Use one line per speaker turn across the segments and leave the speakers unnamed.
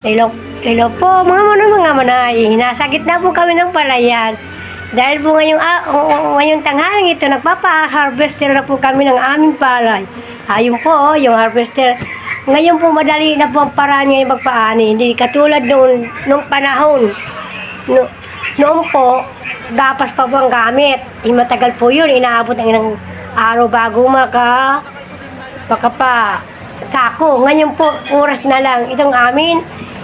Hello, hello po, mga manay. Nasa gitna po kami ng palayan. Dahil po ngayong tanghaling ito, nagpapa-harvester na po kami ng aming palay. Ayun po, yung harvester. Ngayon po, madali na po ang paraan ngayon magpaani. Hindi katulad nung panahon. No, noon po, gapas pa po ang gamit. Matagal po yun, inaabot ng ilang araw bago baka pa sako. Ngayon po, oras na lang. Itong amin,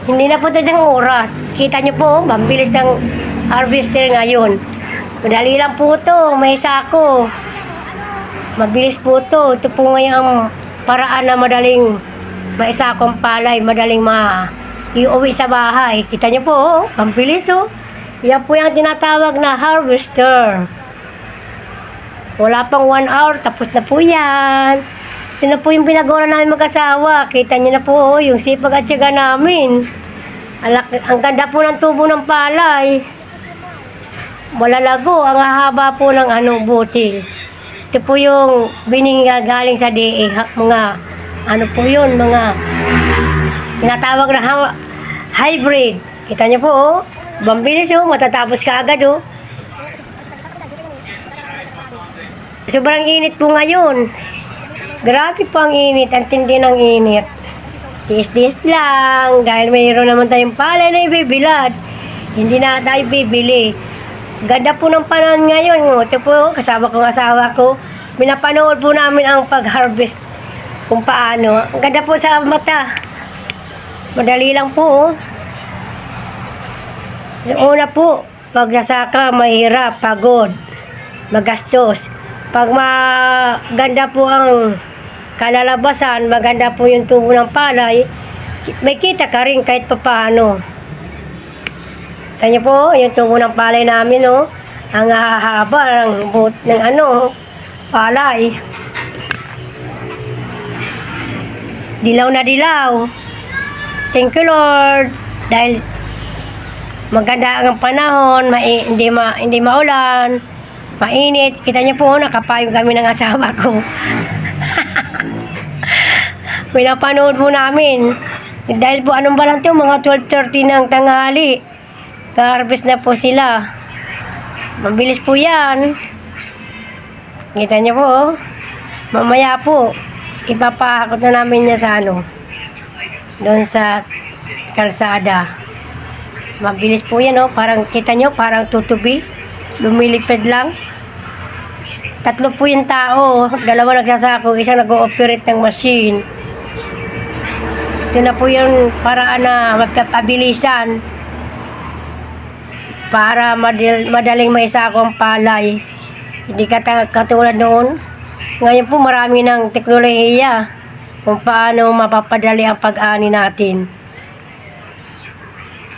hindi na po ito isang oras. Kita nyo po, mabilis ng harvester ngayon. Madali lang po ito, may sako. Mabilis po ito. Ito po ngayon ang paraan na madaling maisako ang palay, madaling iuwi sa bahay. Kita nyo po, mabilis oh. Yan po yung tinatawag na harvester. Wala pang 1 hour, tapos na po yan. Ito na po yung pinagawa namin mag-asawa. Kita niyo na po yung sipag at tiyaga namin. Ang ganda po ng tubo ng palay. Malalago, ang hahaba po ng butil. Ito po yung galing sa DA. Mga, po yun, mga tinatawag na hybrid. Kita niyo po, oh. Mabilis, oh. Matatapos ka agad, oh. Sobrang init po ngayon. Grabe po ang init, ang tindi ng init. Tiis-tiis lang, dahil mayroon naman tayong palay na ibibilad. Hindi na tayo bibili. Ganda po ng panahon ngayon. Ito po, kasama kong asawa ko. Pinapanood po namin ang pag-harvest kung paano. Ang ganda po sa mata. Madali lang po. Yung una po, pag nasaka, mahirap, pagod, magastos. Pag maganda po ang kalalabasan, maganda po yung tubo ng palay, may kita ka rin kahit papaano. Kanya po, yung tubo ng palay namin, oh, ang hahaba ng palay. Dilaw na dilaw. Thank you Lord. Dahil maganda ang panahon, hindi maulan, mainit. Kita niyo po, nakapayong kami ng asawa ko. Pinapanood po namin. Dahil po anong ba lang ito, mga 12:30 ng tanghali. Ka-harvest na po sila. Mabilis po yan. Kita niyo po. Mamaya po, ipapahakot na namin niya sa doon sa kalsada. Mabilis po yan, oh. Parang kita niyo, parang tutubi. Lumilipad lang. 3 po yung tao. 2 nagsasako, isang nag-ooperate ng machine. Ito na po yung paraan na magkapabilisan para madaling maisako ang palay. Hindi katulad noon. Ngayon po marami ng teknolohiya kung paano mapapadali ang pag-ani natin.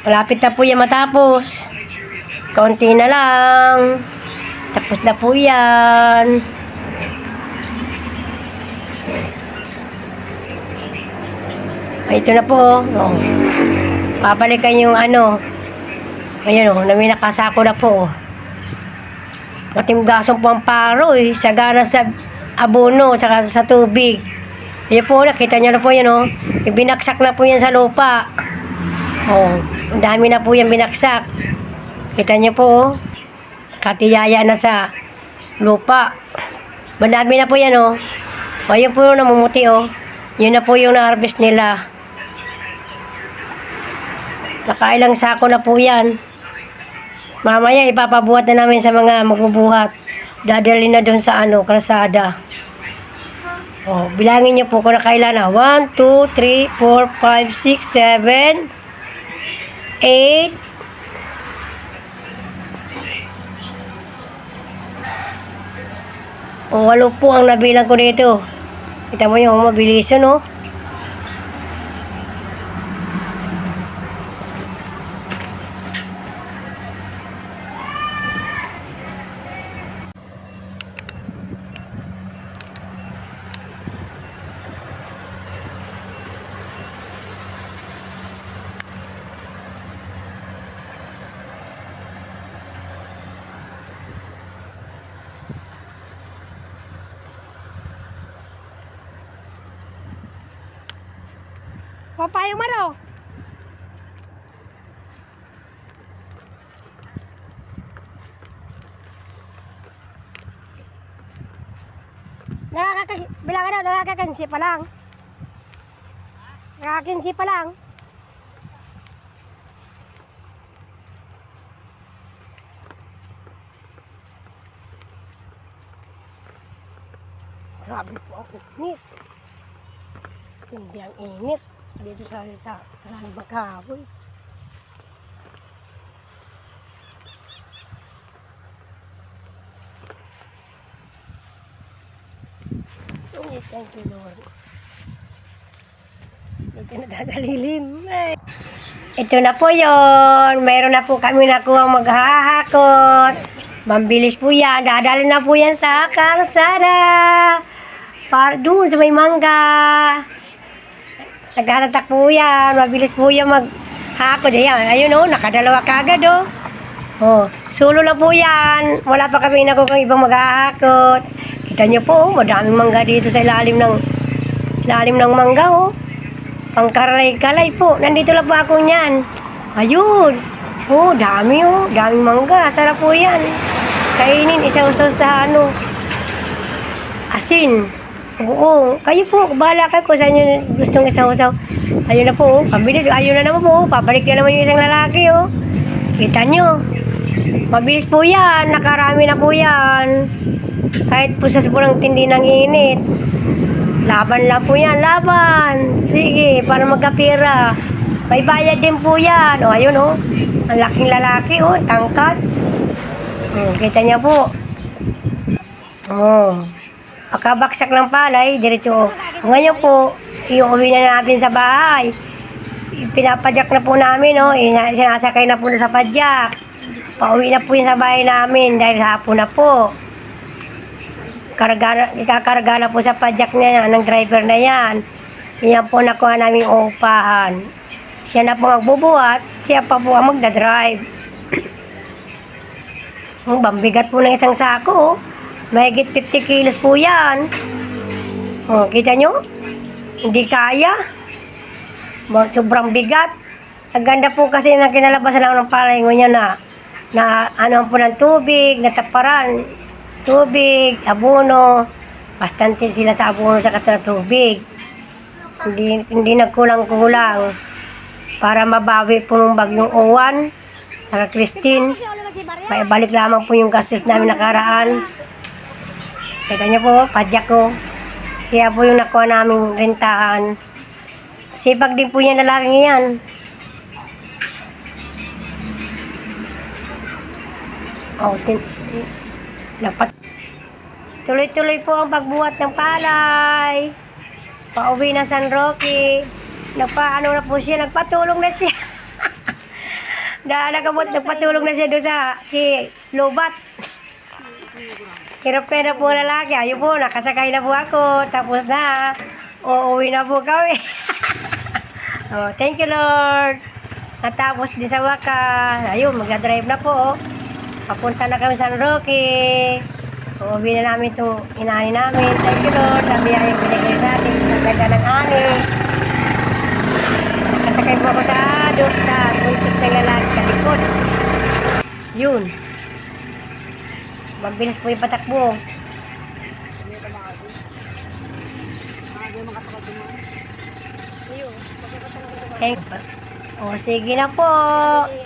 Malapit na po yan matapos. Kaunti na lang. Tapos na po yan. Ay, ito na po. Oh. Babalikan yung ayun, oh, may nakasako na po. Matimgasong po ang paro, eh. Sagana sa abono, saka sa tubig. Ayun po, nakita niyo na po yan, oh. Binaksak na po yan sa lupa. Oh, ang dami na po yan binaksak. Kita niyo po, oh. Katiyaya na sa lupa. Madami na po yan, oh. Ayun po yung namumuti, oh. Yun na po yung na-harvest nila. Nakailang sako na po yan. Mamaya ipapabuhat na namin sa mga magbubuhat. Dadali na doon sa kalsada. Oh, bilangin niyo po kung nakailan na. 1, 2, 3, 4, 5, 6, 7, 8. O 8 po ang nabilang ko dito. Kita mo yung mabilis yun, oh. Papayong malo. Bilang ano, nakakakinsi pa lang. Nakakakinsi pa lang. Grabe po ang init. Hindi ang init. Dito sa Magkahoy. Thank you, Lord. Dito na dadalilim. Ito na po yon. Mayroon na po kami nakuha maghahakot. Mambilis po yan. Dadali na po yan sa kalsada. Para doon sa may mangga. Nagtatatak po yan. Mabilis po yan maghakot. Ayan. Ayun o. Nakadalawa kagad o. Oh, sulo na po yan. Wala pa kami nakuha ibang maghahakot. Kita niyo po, madaming mangga dito sa ilalim ng mangga, oh. Pangkaray-kalay po. Nandito lang po ako niyan. Ayun. Oh, dami, oh. Daming mangga. Sarap po yan. Kainin, isaw-saw sa asin. Oo. Kayo po, bahala kayo kung saan nyo gustong isaw-saw. Ayun na po, oh. Pabilis. Ayun na naman po. Pabalik na naman yung isang lalaki, oh. Kita nyo. Mabilis po yan. Nakarami na po yan. Kahit pusas po ng tindi ng init. Laban lang po yan, laban. Sige, para magkapira. May bayad din po yan. O, ayun o. Ang laking lalaki o, tangkad. Kita niya po. Pagkabaksak ng palay, diretso. Ngayon po, iuwi na natin sa bahay. Pinapadyak na po namin o. Sinasakay na po na sa padyak. Pauwi na po yun sa bahay namin dahil hapon na po. Ikakarga na po sa padyak niya ng driver na yan. Yan po nakuha naming upahan. Siya na po magbubuhat, siya pa po ang magdadrive. Bambigat po ng isang sako. Mahigit 50 kilos po yan. Kita nyo? Hindi kaya. Sobrang bigat. Ang ganda po kasi ng kinalabasan ng palay niya na ano po ng tubig, nataparan. Tubig, abono, bastante sila sa abono sa katulad tubig. Hindi nagkulang-kulang para mabawi po ng bagyong Owan sa Christine. Maibalik lamang po yung gastos namin nakaraan. Kita niyo po, padyak ko. Siya po yung nakuha naming rentahan. Sipag din po yung lalaking yan. Tuloy-tuloy po ang pagbuhat ng palay. Pauwi na San Roque. Nagpaano na po siya, nagpatulong na siya. Nagpatulong na siya doon sa Lobat. Hirap na po ang lalaki. Ayun po, nakasakay na po ako. Tapos na, uuwi na po kami. Thank you, Lord. Natapos din sa wakas. Ayun, mag-drive na po. Papunta na kami San Roque. Uuwi na namin itong inani namin. Thank you, Lord. Sabi ay binigay sa atin. Sa ganda ng ani. Nakasakay po ako sa buntot ng lalaki sa likod. Yun. Mabilis po yung patakbo. Thank you. Sige na po.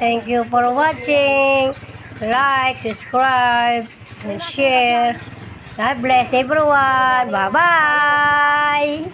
Thank you for watching. Like, subscribe, and share. God bless everyone. Bye-bye!